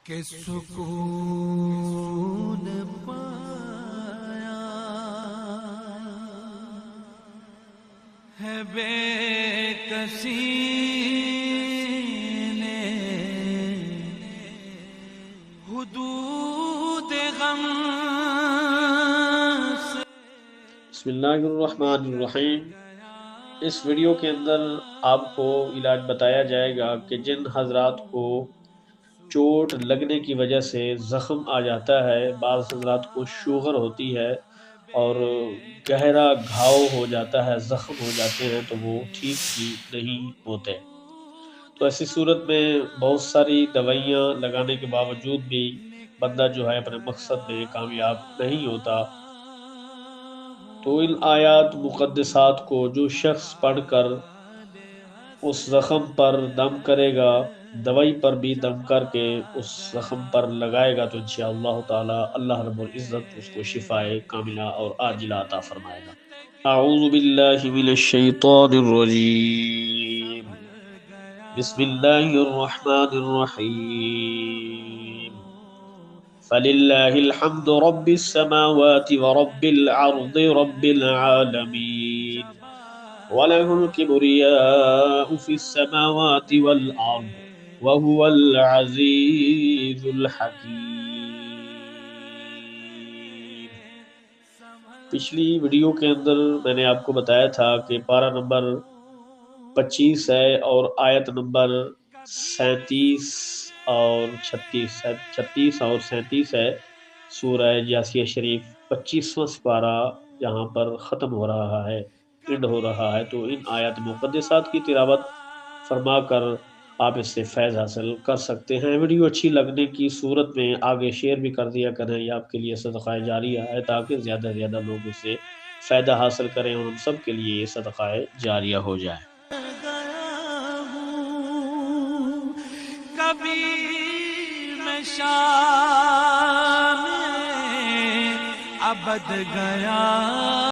کہ سکون پایا ہے بے کسی نے حدود غم سے۔ بسم اللہ الرحمن الرحیم۔ اس ویڈیو کے اندر آپ کو علاج بتایا جائے گا کہ جن حضرات کو چوٹ لگنے کی وجہ سے زخم آ جاتا ہے، بعض حضرات کو شوگر ہوتی ہے اور گہرا گھاؤ ہو جاتا ہے، زخم ہو جاتے ہیں تو وہ ٹھیک ہی نہیں ہوتے، تو ایسی صورت میں بہت ساری دوائیاں لگانے کے باوجود بھی بندہ جو ہے اپنے مقصد میں کامیاب نہیں ہوتا۔ تو ان آیات مقدسات کو جو شخص پڑھ کر اس زخم پر دم کرے گا، دوائی پر بھی دم کر کے اس زخم پر لگائے گا، تو انشاءاللہ تعالی اللہ رب العزت اس کو شفائے کاملہ اور عاجلہ عطا فرمائے گا۔ اعوذ باللہ من الشیطان الرجیم، بسم اللہ الرحمن الرحیم۔ فللہ الحمد رب السماوات ورب العرض رب العالمین، وَلَهُ الْكِبْرِيَاءُ فِي السَّمَاوَاتِ وَالْأَرْضِ وَهُوَ الْعَزِيزُ الْحَكِيمُ۔ پچھلی ویڈیو کے اندر میں نے آپ کو بتایا تھا کہ پارہ نمبر 25 ہے اور آیت نمبر 37 اور 37 ہے سورہ جاسیہ شریف، 25واں سپارہ یہاں پر ختم ہو رہا ہے، اینڈ ہو رہا ہے۔ تو ان آیات مقدسات کی تلاوت فرما کر آپ اس سے فیض حاصل کر سکتے ہیں۔ ویڈیو اچھی لگنے کی صورت میں آگے شیئر بھی کر دیا کریں، یہ آپ کے لیے صدقہ جاریہ ہے تاکہ زیادہ سے زیادہ لوگ اس سے فائدہ حاصل کریں اور ہم سب کے لیے یہ صدقہ جاریہ ہو جائے۔ کبھی میں شام ابد گیا